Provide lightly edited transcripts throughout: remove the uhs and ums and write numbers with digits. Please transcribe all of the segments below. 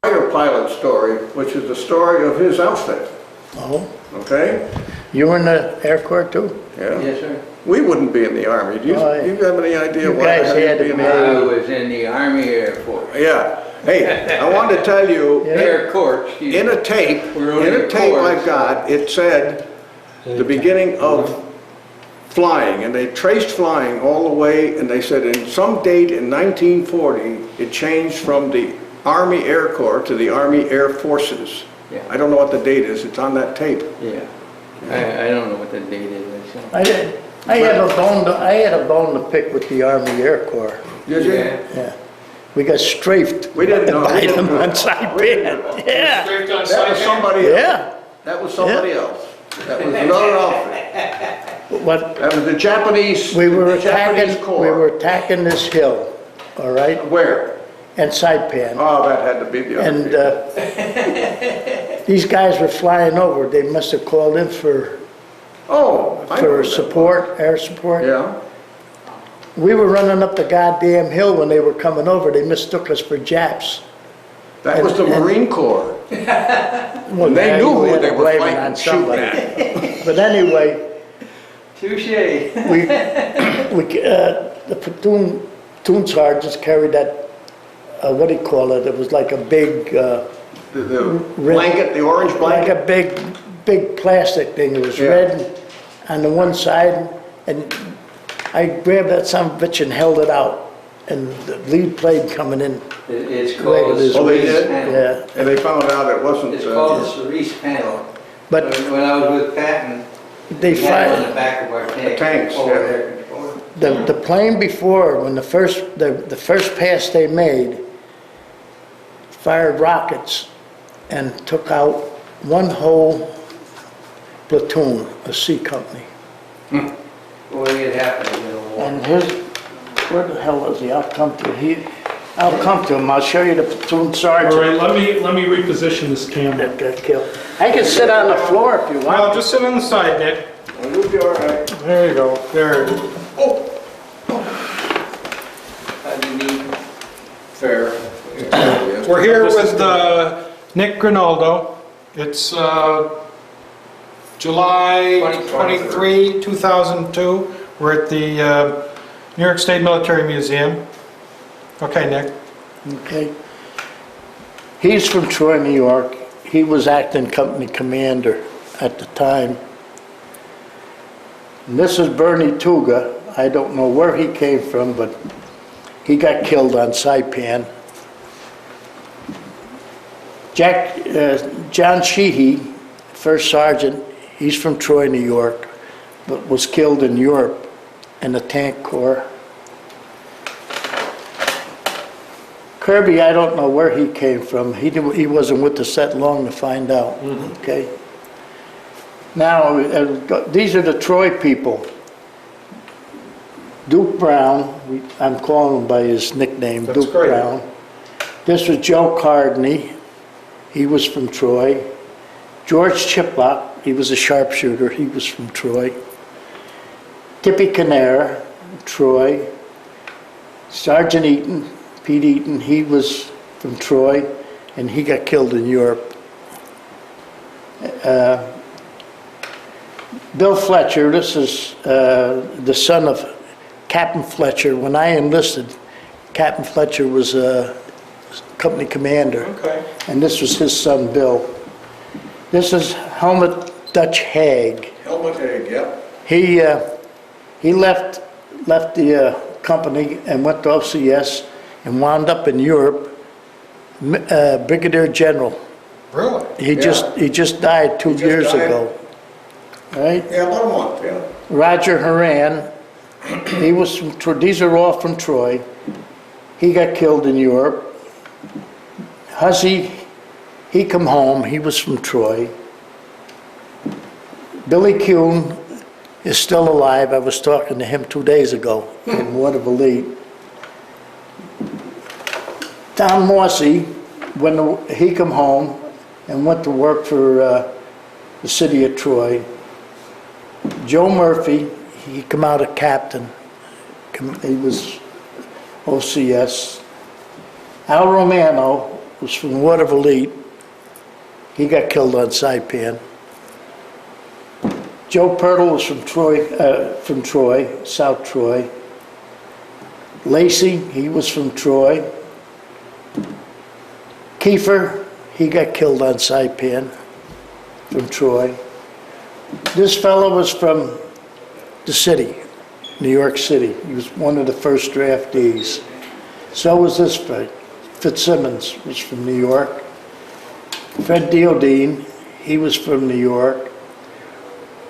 fighter pilot story, which is the story of his outfit, Oh, okay? you were in the Air Corps too? Yeah. Yes, sir. We wouldn't be in the Army. Do you, Oh, do you have any idea you why guys the hell had you'd be it in the made. Army? I was in the Army Air Force. Yeah. Hey, I wanted to tell you, Yeah. Air Corps, excuse in me. a tape, We're only in a tape Corps, I've got, it said the beginning of flying, and they traced flying all the way, and they said in some date in 1940, it changed from the Army Air Corps to the Army Air Forces. Yeah. I don't know what the date is, it's on that tape. Yeah. I don't know what the date is. I had a bone to pick with the Army Air Corps. Did you? Yeah. Yeah. We got strafed. We didn't know. By We didn't them know. on We Saipan. didn't know. Yeah. That was somebody else. Yeah. That was somebody else. That was another outfit. What, That was the Japanese, we were the Japanese attacking, Corps. we were attacking this hill, all right, Where? and Saipan. Oh, that had to be the other And people. these guys were flying over. They must have called in for Oh, I know that. support, air support. Yeah. We were running up the goddamn hill when they were coming over. They mistook us for Japs. That was the Marine Corps. Well, And they yeah, knew we who had they to were blame it fighting, on shooting somebody. at. But anyway, Touche. the platoon sergeants carried that, what do you call it? It was like a big, The blanket, the orange like blanket. a big plastic thing. It was Yeah. red on the one side, and I grabbed that son of a bitch and held it out. And the lead plane coming in, It's Right, called it the is. Oh, they cerise did? panel. yeah. And they found out it wasn't, It's called the cerise panel. But When I was with Patton, they we had it on fired, the back of our tank. tanks, Over yeah. there. the plane before, when the first pass they made, fired rockets and took out one whole platoon, a C company. Boy, it happened in the war. And where the hell is he? I'll come to him. I'll show you the platoon All sergeant right, let me reposition this camera. that got killed. I can sit on the floor if you want. Well, just sit on the side, Nick. you'll be all right. There you go. There. How do you need fair? We're here with Nick Grinaldo. It's July 23, 2002. We're at the New York State Military Museum. Okay, Nick. Okay. He's from Troy, New York. He was acting company commander at the time. And this is Bernie Tuga. I don't know where he came from, but he got killed on Saipan. John Sheehy, first sergeant, he's from Troy, New York, but was killed in Europe in the tank corps. Kirby, I don't know where he came from. He wasn't with us that long to find out, okay? Now, these are the Troy people. Duke Brown, I'm calling him by his nickname, That's Duke great. Brown. This was Joe Cardney, he was from Troy. George Chiplock, he was a sharpshooter, he was from Troy. Tippy Canair, Troy. Sergeant Eaton, Pete Eaton, he was from Troy, and he got killed in Europe. Bill Fletcher, this is the son of Captain Fletcher. When I enlisted, Captain Fletcher was a company commander, Okay. and this was his son, Bill. This is Helmut Dutch Haig. Helmut Haig, yep. He left the company and went to OCS and wound up in Europe, Brigadier General. Really? He just died 2 just years died? ago, right? Yeah, about a month, yeah. Roger Horan, he was from, these are all from Troy. He got killed in Europe. Hussey, he come home, he was from Troy. Billy Kuhn is still alive. I was talking to him 2 days ago in Waterville. Tom Morsey, when he come home and went to work for the city of Troy. Joe Murphy, he come out a captain. He was OCS. Al Romano was from Water Elite. He got killed on Saipan. Joe Pirtle was from Troy, South Troy. Lacey, he was from Troy. Kiefer, he got killed on Saipan, from Troy. This fellow was from the city, New York City. He was one of the first draftees. So was this guy. Fitzsimmons was from New York. Fred Diodine, he was from New York.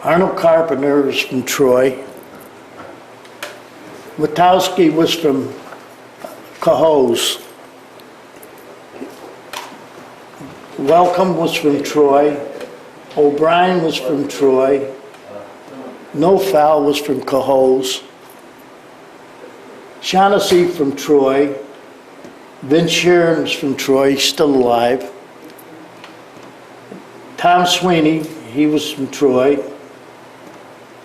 Arnold Carpenter was from Troy. Witowski was from Cohoes. Welcome was from Troy. O'Brien was from Troy. No Foul was from Cohoes. Shaughnessy from Troy. Vince Sheeran was from Troy, he's still alive. Tom Sweeney, he was from Troy.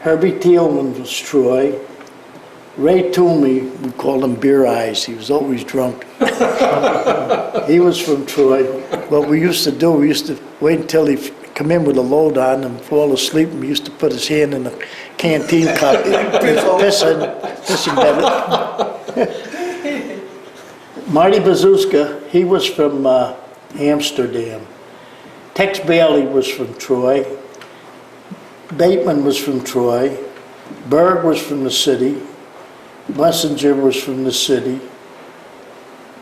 Herbie Thielman was Troy. Ray Toomey, we called him Beer Eyes, he was always drunk. He was from Troy. What we used to do, we used to wait until he come in with a load on and fall asleep, and we used to put his hand in the canteen cup, pissing better. Marty Bazuska, he was from Amsterdam. Tex Bailey was from Troy. Bateman was from Troy. Berg was from the city. Messenger was from the city.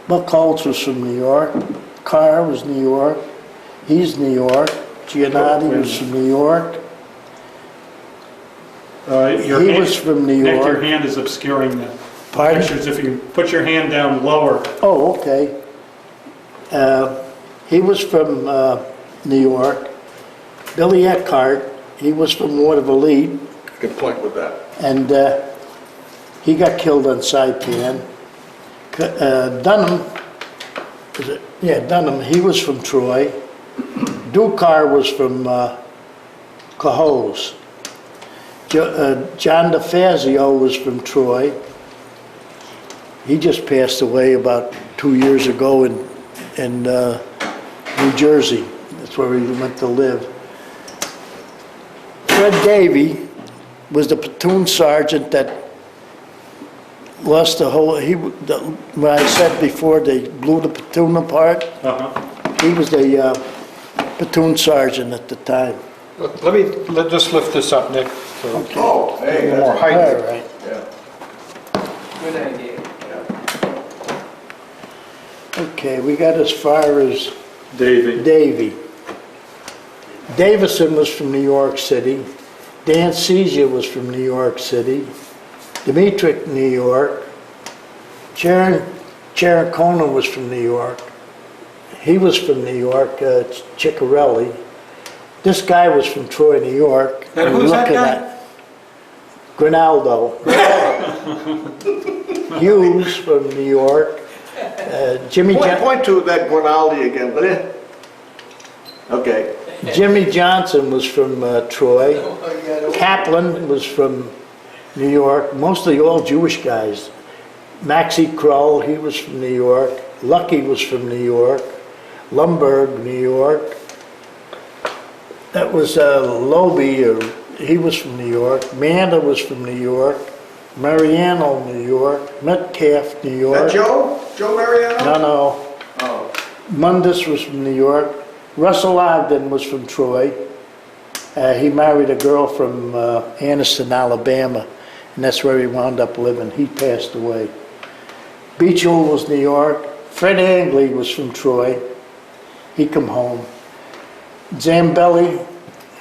Buck Holtz was from New York. Carr was New York. He's New York. Giannotti was from New York. He was from New Nick, your York. hand is obscuring the Pardon? pictures. If you put your hand down lower. Oh, okay. He was from New York. Billy Eckhart, he was from Water Elite, Good point with that. and he got killed on Saipan. Dunham, is it? Yeah, Dunham, he was from Troy. Dukar was from Cohoes. John DeFazio was from Troy. He just passed away about 2 years ago in New Jersey. That's where he went to live. Fred Davey was the platoon sergeant that lost the whole, when I said before they blew the platoon apart, he was the platoon sergeant at the time. Let's just lift this up, Nick. So Oh, hey, a little more that's, height. All right. yeah. Good idea. Okay, we got as far as Davey. Davy. Davison was from New York City. Dan Cesia was from New York City. Dimitrik, New York. Sharon Conan was from New York. He was from New York, Ciccarelli. This guy was from Troy, New York. And who's that guy? Grinaldo. Hughes from New York. Point to that Grinaldi again, will you? Okay. Jimmy Johnson was from Troy. Kaplan was from New York, mostly all Jewish guys. Maxie Kroll, he was from New York. Lucky was from New York. Lumberg, New York. That was Loby, he was from New York. Manda was from New York. Mariano, New York. Metcalf, New Is York. that Joe? Joe Mariano? No. Oh. Mundus was from New York. Russell Ogden was from Troy. He married a girl from Anniston, Alabama, and that's where he wound up living. He passed away. Beechel was New York. Fred Angley was from Troy. He come home. Zambelli,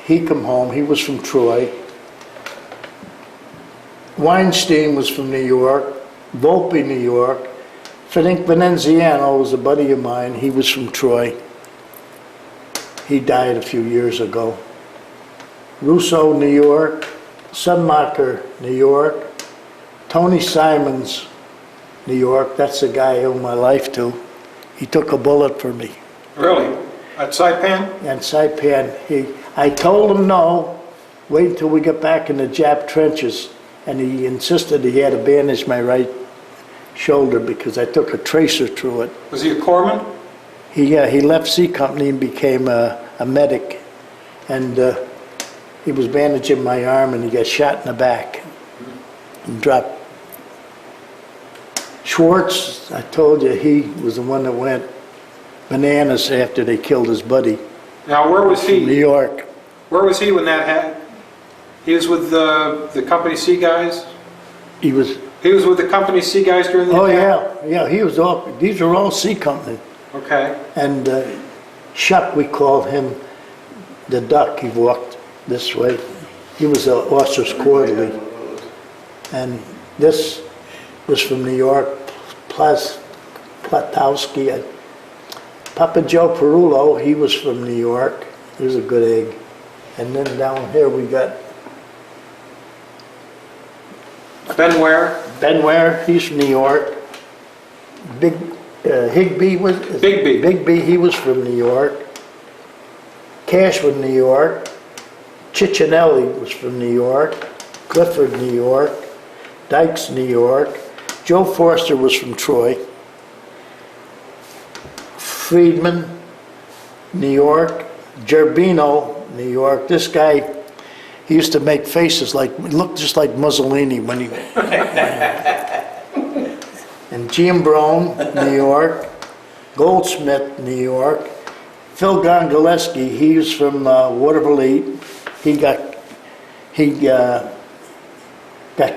he come home. He was from Troy. Weinstein was from New York. Volpe, New York. Frank Venenziano was a buddy of mine. He was from Troy. He died a few years ago. Russo, New York. Sunmacher, New York. Tony Simons, New York. That's the guy I owe my life to. He took a bullet for me. Really? At Saipan? And Saipan, I told him no, wait until we get back in the Jap trenches. And he insisted he had to bandage my right shoulder because I took a tracer through it. Was he a corpsman? He left C Company and became a medic. And he was bandaging my arm and he got shot in the back and dropped. Schwartz, I told you, he was the one that went bananas after they killed his buddy Now, where was in New he? York. Where was he when that happened? He was with the Company C guys? He was, He was with the Company C guys during the oh attack? yeah, he was all, these are all C Company. Okay. And Chuck, we called him the Duck. He walked this way. He was an officer's quarterly. And this was from New York, Platowski. Papa Joe Perullo, he was from New York. He was a good egg. And then down here we got Ben Ware? Ben Ware, he's from New York. Big Higby was Bigby. Bigby, he was from New York. Cash was New York. Ciccinelli was from New York. Clifford, New York. Dykes, New York. Joe Forster was from Troy. Friedman, New York. Gerbino, New York. This guy, he used to make faces like, looked just like Mussolini when he... And Giambrone, New York. Goldsmith, New York. Phil Gongaleski, he was from Waterville. He got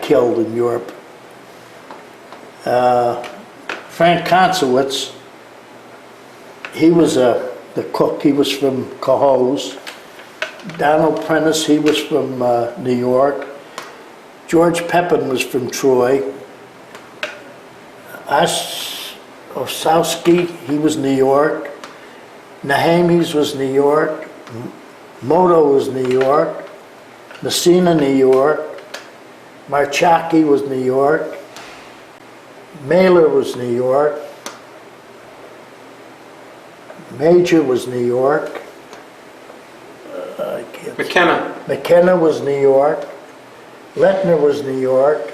killed in Europe. Frank Konsowitz, he was the cook. He was from Cohoes. Donald Prentice, he was from New York. George Pepin was from Troy. Osowski, he was New York. Nahamies was New York. Moto was New York. Messina, New York. Marchaki was New York. Mailer was New York. Major was New York. McKenna? McKenna was New York. Lettner was New York.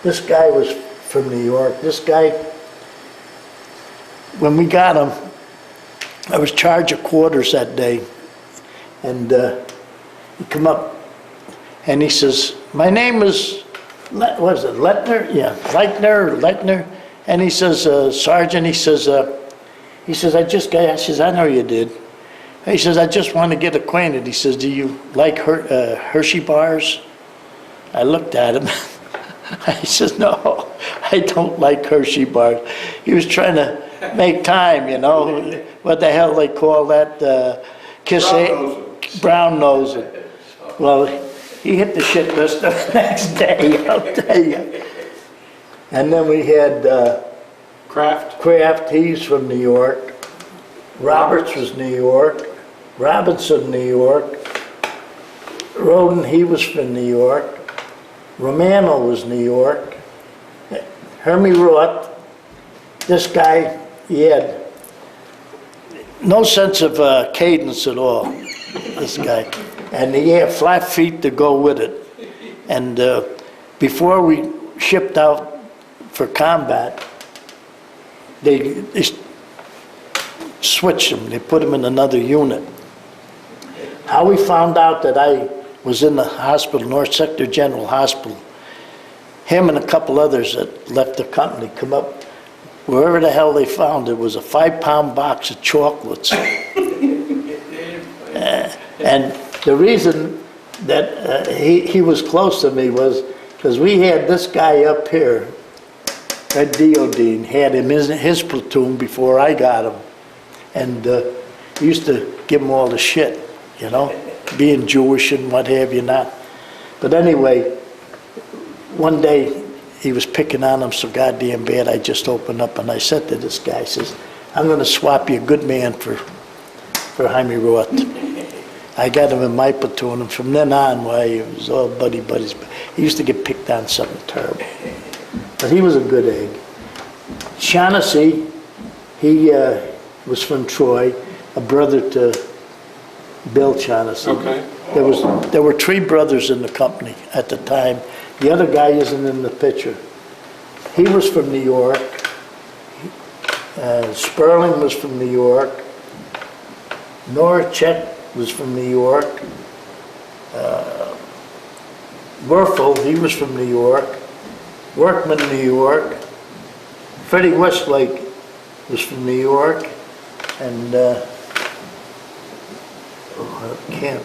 This guy was from New York. This guy, when we got him, I was charged of quarters that day. And he come up and he says, my name is, what was it, Lettner? Yeah, Leitner. And he says, Sergeant, he says, I just got, I says, I know you did. He says, I just want to get acquainted. He says, do you like Hershey bars? I looked at him. I says, no, I don't like Hershey bars. He was trying to make time, you know. What the hell they call that? Brown nosing. Well, he hit the shit list the next day, I'll tell you. And then we had Kraft, he's from New York. Roberts was New York. Robinson, New York. Roden, he was from New York. Romano was New York. Hermie Roth, this guy, he had no sense of cadence at all, this guy. And he had flat feet to go with it. And before we shipped out for combat, they switched him. They put him in another unit. How we found out that I was in the hospital, North Sector General Hospital, him and a couple others that left the company come up, wherever the hell they found it was a 5-pound box of chocolates. And the reason that he was close to me was because we had this guy up here, Ed Diodine, had him in his platoon before I got him. And he used to give him all the shit, you know, being Jewish and what have you not. But anyway, one day he was picking on him so goddamn bad, I just opened up and I said to this guy, I says, I'm going to swap you a good man for Jaime Roth. I got him in my platoon, and from then on, why, it was all buddies. He used to get picked on something terrible. But he was a good egg. Shaughnessy, he was from Troy, a brother to Bill Shaughnessy. Okay. There were 3 brothers in the company at the time. The other guy isn't in the picture. He was from New York. Sperling was from New York. Noracek was from New York. Werfel, he was from New York. Workman, New York. Freddie Westlake was from New York. And I can't,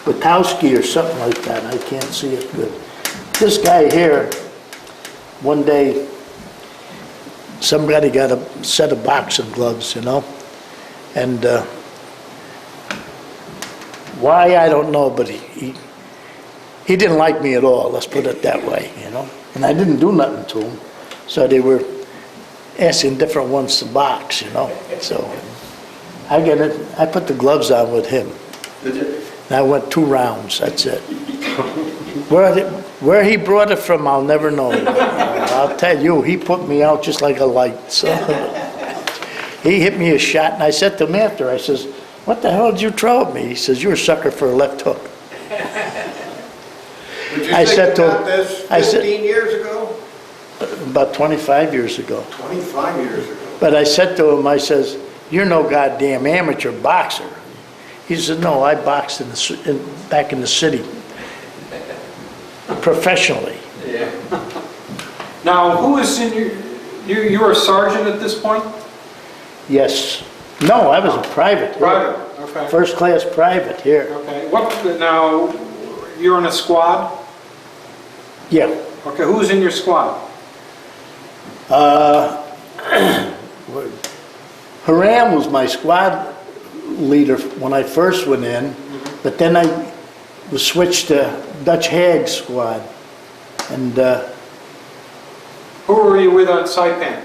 Bukowski or something like that. I can't see it good. This guy here, one day, somebody got a set of boxing gloves, you know, and why, I don't know, but he didn't like me at all, let's put it that way, you know, and I didn't do nothing to him, so they were asking different ones to box, you know, so I put the gloves on with him. Did you? And I went 2 rounds, that's it. Where he brought it from, I'll never know. I'll tell you, he put me out just like a light. So he hit me a shot, and I said to him after, I says, "What the hell did you throw at me?" He says, "You're a sucker for a left hook." Would you I think said to about him- this I said- 15 years ago? About 25 years ago. 25 years ago. But I said to him, I says, "You're no goddamn amateur boxer." He said, "No, I boxed back in the city, professionally." Yeah. Now, who is in you were a sergeant at this point? Yes. No, I was a private. here. Private, okay. First class private here. Okay, now, you're in a squad? Yeah. Okay, who's in your squad? Haram was my squad leader when I first went in, but then I was switched to Dutch Hag squad. And Who were you with on Saipan?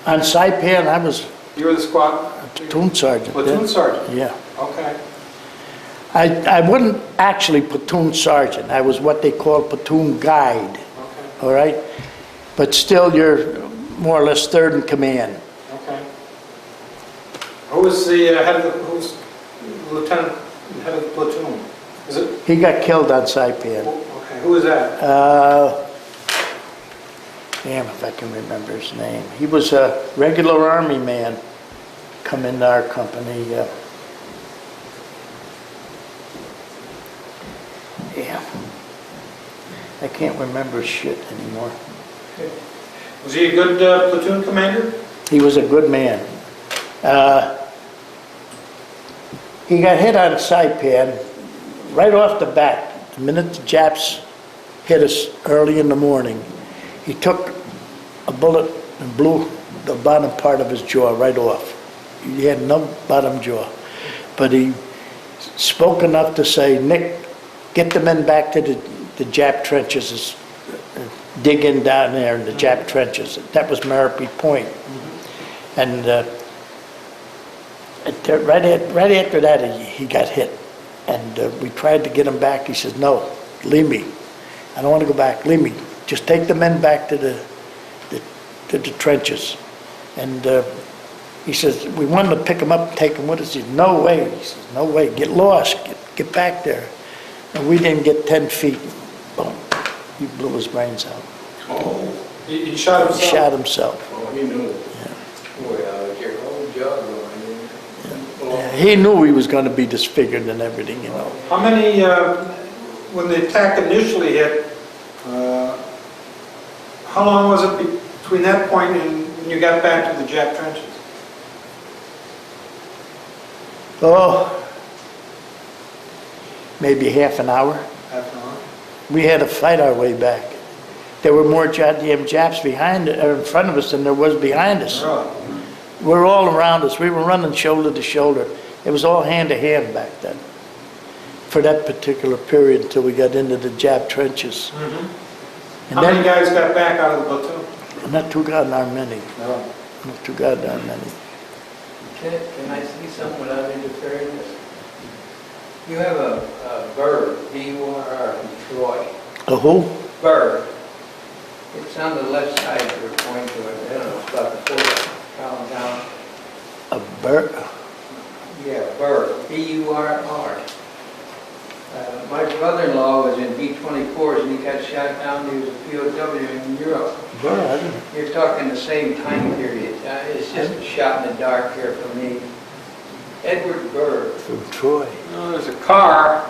on Saipan, I was You were the squad? platoon sergeant. Platoon then. sergeant? Yeah. Okay. I wasn't actually platoon sergeant. I was what they call platoon guide, Okay. all right? But still, you're more or less third in command. Okay. Who was the who's lieutenant, head of the platoon? Is it, He got killed on Saipan. okay, who was that? Damn if I can remember his name. He was a regular army man, come into our company. Yeah. I can't remember shit anymore. Was he a good platoon commander? He was a good man. He got hit on Saipan right off the bat. The minute the Japs hit us early in the morning, he took a bullet and blew the bottom part of his jaw right off. He had no bottom jaw. But he spoke enough to say, "Nick, get the men back to the Jap trenches, dig in down there in the Jap trenches." That was Maripy Point. And right after that, he got hit. And we tried to get him back. He says, "No, leave me. I don't want to go back. Leave me. Just take the men back to the trenches." And he says, we wanted to pick him up and take him with us. He said, "No way." He says, "No way. Get lost. Get back there." And we didn't get 10 feet. Boom. He blew his brains out. Oh, He shot He himself? shot himself. oh, he knew. Boy, your whole job going. Yeah, he knew he was going to be disfigured and everything, you know. How many, when the attack initially hit, how long was it between that point and when you got back to the Jap trenches? Oh, maybe half an hour. Half an hour? We had to fight our way back. There were more goddamn Japs behind or in front of us than there was behind us. Really? We're all around us. We were running shoulder to shoulder. It was all hand to hand back then. For that particular period until we got into the Jap trenches. And How many then, guys got back out of the platoon? not too goddamn many. No. Not too goddamn many. Can I see something without interfering this? You have a bird, B-U-R-R, from Troy. A who? Bird. It's on the left side you're pointing to it. I don't know, it's about the fourth column down. A bird? Yeah, bird, B-U-R-R. My brother-in-law was in B-24s and he got shot down. He was a POW in Europe. Good. You're talking the same time period. It's just a shot in the dark here for me. Edward Burr. From Troy. No, there's a car.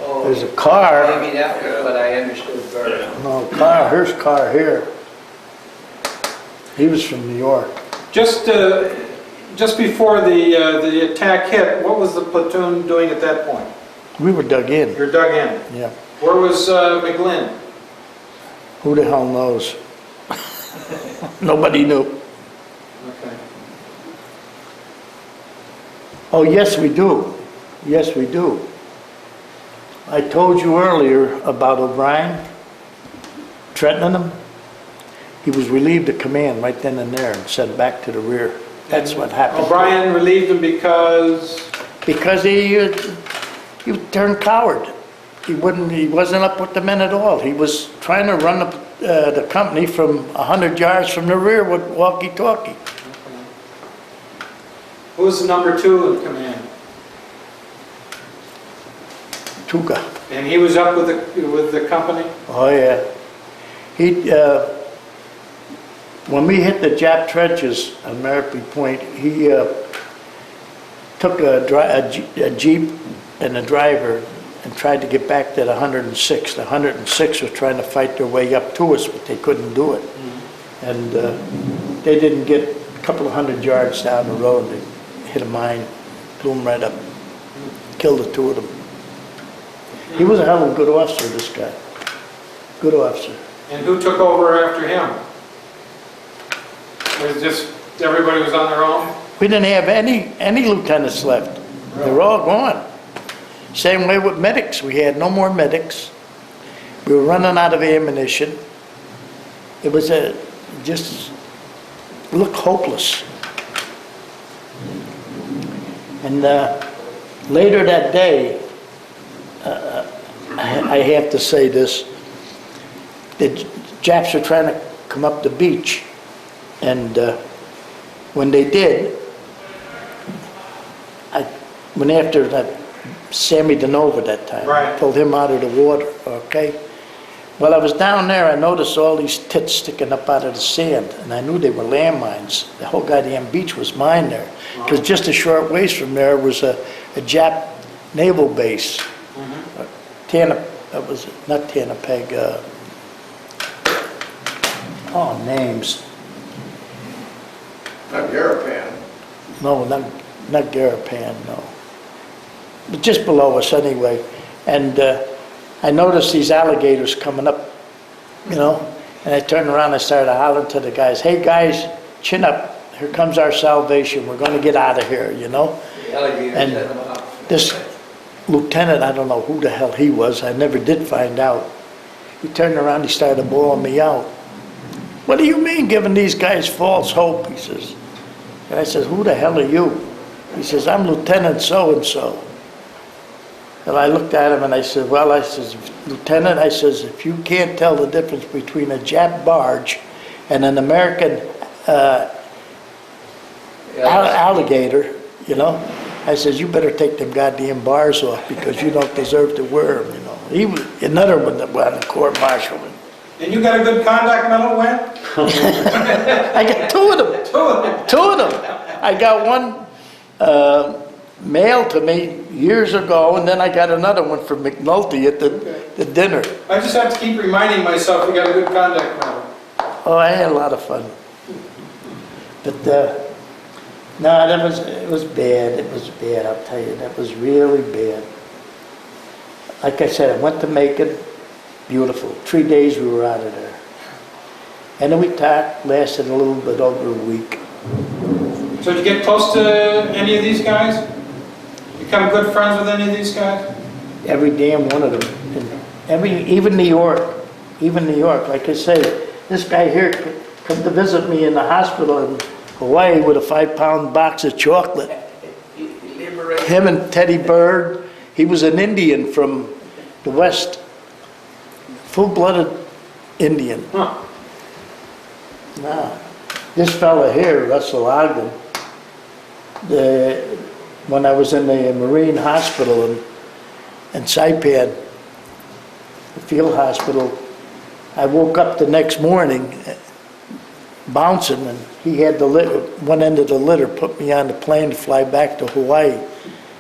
Oh, There's a car. maybe that was what I understood Burr. No, car, here's car here. He was from New York. Just before the attack hit, what was the platoon doing at that point? We were dug in, You're dug in. yeah. Where was McClellan? Who the hell knows? Nobody knew. Okay. Oh, yes, we do. Yes, we do. I told you earlier about O'Brien, threatening him. He was relieved of command right then and there and sent back to the rear. That's what happened. O'Brien relieved him because... Because he turned coward. He wasn't up with the men at all. He was trying to run the company from 100 yards from the rear with walkie-talkie. Who was the number 2 in command? Tuga. And he was up with the company? Oh, yeah. When we hit the Jap trenches on Marapi Point, he took a Jeep and a driver and tried to get back to the 106. The 106 was trying to fight their way up to us, but they couldn't do it. And they didn't get a couple of 100 yards down the road. They hit a mine, blew them right up, killed the 2 of them. He was a hell of a good officer, this guy. Good officer. And who took over after him? Was it just everybody was on their own? We didn't have any lieutenants left. They were all gone. Same way with medics. We had no more medics. We were running out of ammunition. It was just looked hopeless. And later that day, I have to say this, the Japs were trying to come up the beach, and when they did, I went after that Sammy Denova that time. Right. Pulled him out of the water, okay? Well, I was down there, I noticed all these tits sticking up out of the sand, and I knew they were landmines. The whole goddamn beach was mine there. Because just a short ways from there was a Jap naval base. Was not Tanapeg, names. Not Garapan. No, not Garapan, no. But just below us anyway. And I noticed these alligators coming up, you know, and I turned around and I started hollering to the guys, hey guys, chin up, here comes our salvation, we're going to get out of here, you know. The alligators And set them off. this lieutenant, I don't know who the hell he was, I never did find out. He turned around, he started bawling me out. What do you mean giving these guys false hope, he says. And I said, who the hell are you? He says, I'm Lieutenant so-and-so. And I looked at him and I said, well, I says, Lieutenant, I says, if you can't tell the difference between a Jap barge and an American alligator, you know, I says, you better take them goddamn bars off because you don't deserve to wear them, you know. He was another one that went to court-martial. And you got a good conduct medal, Wen? I got 2 of them. 2 of them. 2 of them. I got one mailed to me years ago, and then I got another one from McNulty at the dinner. I just have to keep reminding myself you got a good conduct medal. Oh, I had a lot of fun. But no, it was bad. It was bad. I'll tell you, that was really bad. Like I said, I went to Makin. Beautiful. 3 days we were out of there. And then we talked, lasted a little bit over a week. So did you get close to any of these guys? Become good friends with any of these guys? Every damn one of them. And even New York. Even New York. Like I say, this guy here come to visit me in the hospital in Hawaii with a 5-pound box of chocolate. Him and Teddy Bird. He was an Indian from the West. Full-blooded Indian. Huh. Now, this fella here, Russell Ogden, when I was in the Marine Hospital, and in Saipan, the field hospital. I woke up the next morning bouncing, and he had the one end of the litter, put me on the plane to fly back to Hawaii,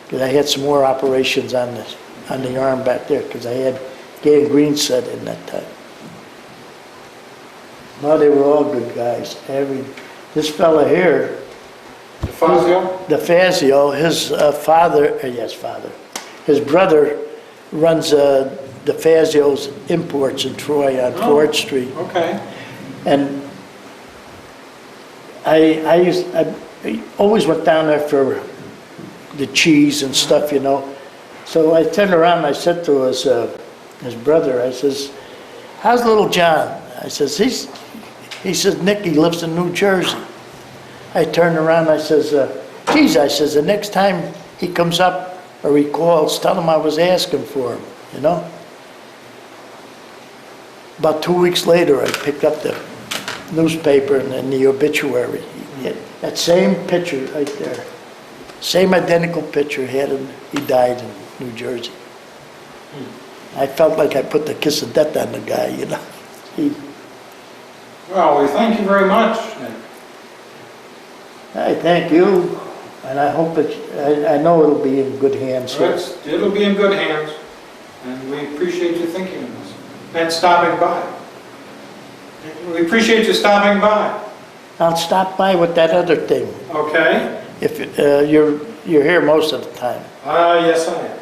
because I had some more operations on the arm back there, because I had gangrene set in that time. No, they were all good guys. This fella here, DeFazio, his father, his brother runs DeFazio's Imports in Troy on Ford Street. Okay. And I always went down there for the cheese and stuff, you know. So I turned around and I said to his brother, I says, "How's little John?" I says, he says, "Nick, he lives in New Jersey." I turned around and I says, "Geez," I says, "the next time he comes up or he calls, tell him I was asking for him, you know." About 2 weeks later, I picked up the newspaper and then the obituary. That same picture right there, same identical picture, he died in New Jersey. I felt like I put the kiss of death on the guy, you know. Well, we thank you very much. I thank you, and I hope I know it'll be in good hands here. It'll be in good hands, and we appreciate you thinking of us and stopping by. We appreciate you stopping by. I'll stop by with that other thing. Okay? If you're here most of the time. Yes, I am.